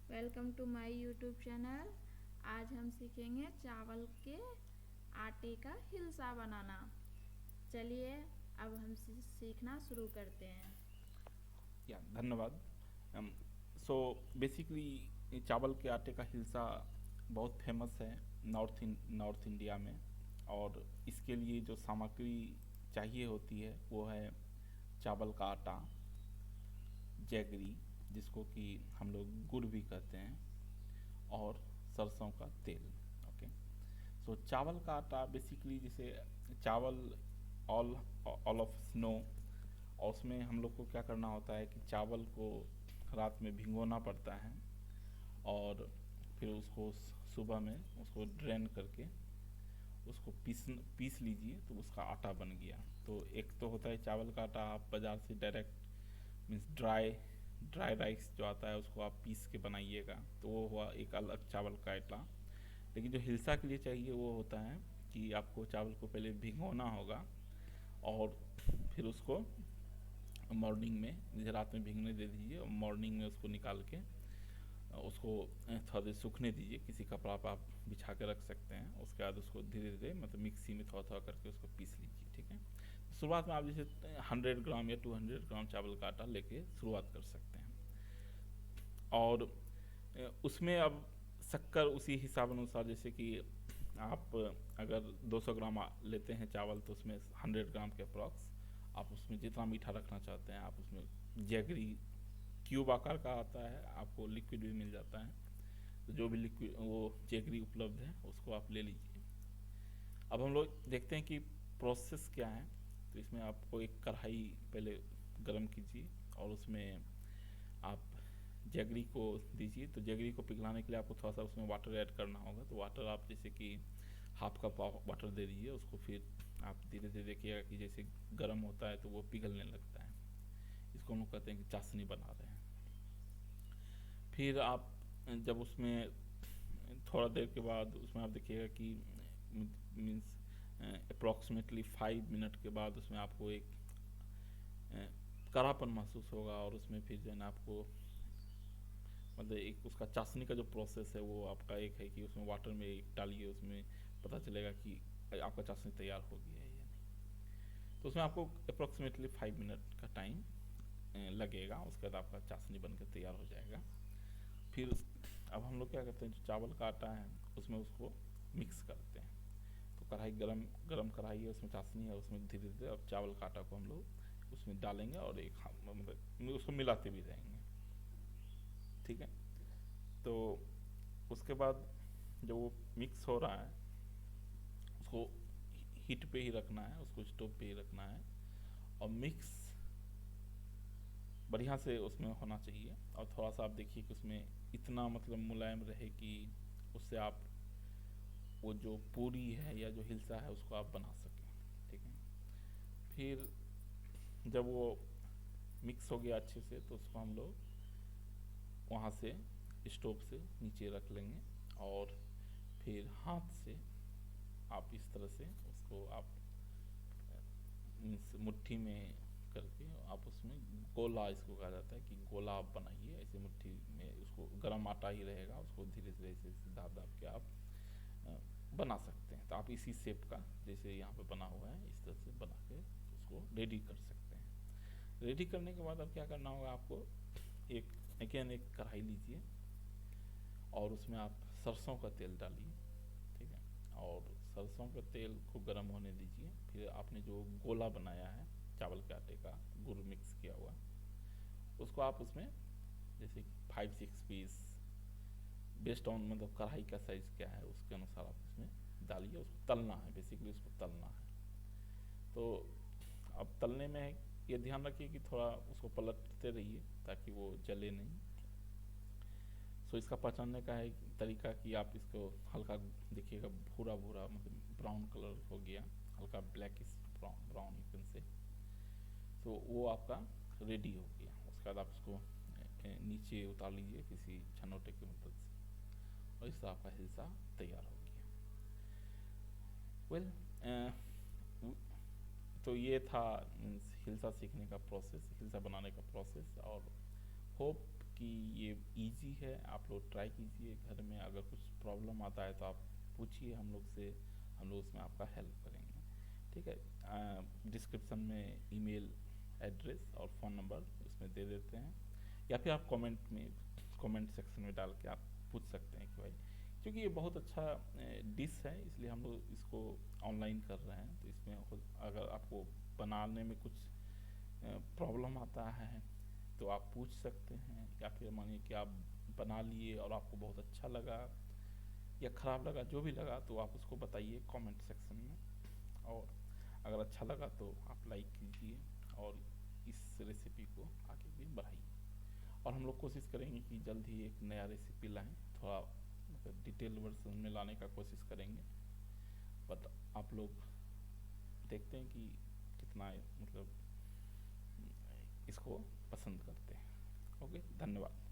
Welcome to my YouTube channel. आज हम सीखेंगे चावल के आटे का हिलसा बनाना। चलिए अब हम सीखना शुरू करते हैं। या धन्यवाद। सो बेसिकली चावल के आटे का हिलसा बहुत फेमस है नॉर्थ इंडिया में। और इसके लिए जो सामग्री चाहिए होती है वो है चावल का आटा, जैगरी जिसको कि हम लोग गुड़ भी कहते हैं, और सरसों का तेल। ओके। सो चावल का आटा बेसिकली जैसे चावल ऑल ऑल ऑफ स्नो, और उसमें हम लोग को क्या करना होता है कि चावल को रात में भिगोना पड़ता है, और फिर उसको सुबह में उसको ड्रेन करके उसको पीस लीजिए तो उसका आटा बन गया। तो एक तो होता है चावल का आटा, आप बाज़ार से direct means dry dry rice जो आता है उसको आप पीस के बनाइएगा, तो वो हुआ एक अलग चावल का आटा। लेकिन जो हिलसा के लिए चाहिए वो होता है कि आपको चावल को पहले भिगोना होगा, और फिर उसको मॉर्निंग में, जैसे रात में भीगने दे दीजिए और मॉर्निंग में उसको निकाल के उसको थोड़ा देर सूखने दीजिए। किसी कपड़ा पर आप बिछा के रख सकते हैं। उसके बाद उसको धीरे धीरे मतलब मिक्सी में थोड़ा थोड़ा करके उसको पीस लीजिए। ठीक है। शुरुआत में आप जैसे 100 ग्राम या 200 ग्राम चावल का आटा लेके शुरुआत कर सकते हैं। और उसमें अब शक्कर उसी हिसाब अनुसार, जैसे कि आप अगर 200 ग्राम लेते हैं चावल तो उसमें 100 ग्राम के अप्रॉक्स आप उसमें जितना मीठा रखना चाहते हैं आप उसमें जैगरी क्यूब आकार का आता है, आपको लिक्विड भी मिल जाता है। तो जो भी लिक्विड वो जैगरी उपलब्ध है उसको आप ले लीजिए। अब हम लोग देखते हैं कि प्रोसेस क्या है। तो इसमें आपको एक कढ़ाई पहले गरम कीजिए और उसमें आप जैगरी को दीजिए। तो जैगरी को पिघलाने के लिए आपको थोड़ा सा उसमें वाटर ऐड करना होगा। तो वाटर आप जैसे कि हाफ कप वाटर दे दीजिए उसको। फिर आप धीरे धीरे देखिएगा कि जैसे गर्म होता है तो वो पिघलने लगता है। इसको हम लोग कहते हैं कि चाशनी बना रहे हैं। फिर आप जब उसमें थोड़ा देर के बाद उसमें आप देखिएगा कि मीन्स अप्रॉक्सीमेटली 5 मिनट के बाद उसमें आपको एक कड़ापन महसूस होगा, और उसमें फिर जो है ना आपको मतलब एक उसका चाशनी का जो प्रोसेस है वो आपका एक है कि उसमें वाटर में एक डालिए, उसमें पता चलेगा कि आपका चाशनी तैयार हो गया है या नहीं। तो उसमें आपको अप्रॉक्सीमेटली 5 मिनट का टाइम लगेगा। उसके बाद आपका चाशनी बनकर तैयार हो जाएगा। फिर अब हम लोग क्या करते हैं, जो चावल का आटा है उसमें उसको मिक्स करते हैं। तो कढ़ाई गरम गरम कढ़ाई है, उसमें चाशनी है, उसमें धीरे धीरे अब चावल का आटा को हम लोग उसमें डालेंगे और एक मतलब उसको मिलाते भी रहेंगे। ठीक है। तो उसके बाद जब वो मिक्स हो रहा है उसको हीट पे ही रखना है, उसको स्टोव पे ही रखना है, और मिक्स बढ़िया से उसमें होना चाहिए। और थोड़ा सा आप देखिए कि उसमें इतना मतलब मुलायम रहे कि उससे आप वो जो पूरी है या जो हिलसा है उसको आप बना सकें। ठीक है। फिर जब वो मिक्स हो गया अच्छे से तो उसको हम लोग वहाँ से स्टोव से नीचे रख लेंगे, और फिर हाथ से आप इस तरह से उसको आप मीन्स मुट्ठी में करके आप उसमें गोला, इसको कहा जाता है कि गोला आप बनाइए ऐसे मुट्ठी में। उसको गर्म आटा ही रहेगा, उसको धीरे धीरे ऐसे दाब दाब के आप बना सकते हैं। तो आप इसी शेप का जैसे यहाँ पे बना हुआ है इस तरह से बना के उसको रेडी कर सकते हैं। रेडी करने के बाद अब क्या करना होगा आपको, एक अगेन एक कढ़ाई लीजिए और उसमें आप सरसों का तेल डालिए। ठीक है। और सरसों के तेल को गर्म होने दीजिए। फिर आपने जो गोला बनाया है चावल के आटे का गुड़ मिक्स किया हुआ, उसको आप उसमें जैसे 5-6 पीस बेस्ड ऑन मतलब कढ़ाई का साइज़ क्या है उसके अनुसार आप उसमें डालिए। उसको तलना है, बेसिकली उसको तलना है। तो अब तलने में ये ध्यान रखिए कि थोड़ा उसको पलटते रहिए ताकि वो जले नहीं। सो इसका पहचानने का है तरीका कि आप इसको हल्का देखिएगा भूरा भूरा मतलब ब्राउन कलर हो गया, हल्का black brown brown you can say. तो वो आपका रेडी हो गया। उसके बाद आप उसको नीचे उतार लीजिए किसी छनोटे की मदद से, और इससे आपका हिलसा तैयार हो गया। वेल तो ये था हिलसा सीखने का प्रोसेस, हिलसा बनाने का प्रोसेस। और होप कि ये इजी है, आप लोग ट्राई कीजिए घर में। अगर कुछ प्रॉब्लम आता है तो आप पूछिए हम लोग से, हम लोग उसमें आपका हेल्प करेंगे। ठीक है, डिस्क्रिप्शन में ईमेल एड्रेस और फ़ोन नंबर उसमें दे देते हैं, या फिर आप कमेंट सेक्शन में डाल के आप पूछ सकते हैं कि भाई, क्योंकि ये बहुत अच्छा डिश है इसलिए हम लोग इसको ऑनलाइन कर रहे हैं। तो इसमें अगर आपको बनाने में कुछ प्रॉब्लम आता है तो आप पूछ सकते हैं, या फिर मानिए कि आप बना लिए और आपको बहुत अच्छा लगा या ख़राब लगा, जो भी लगा तो आप उसको बताइए कमेंट सेक्शन में। और अगर अच्छा लगा तो आप लाइक कीजिए और इस रेसिपी को आगे भी बढ़ाइए। और हम लोग कोशिश करेंगे कि जल्द ही एक नया रेसिपी लाएं, थोड़ा मतलब डिटेल वर्जन में लाने का कोशिश करेंगे। बट आप लोग देखते हैं कि कितना मतलब इसको पसंद करते हैं। ओके, धन्यवाद।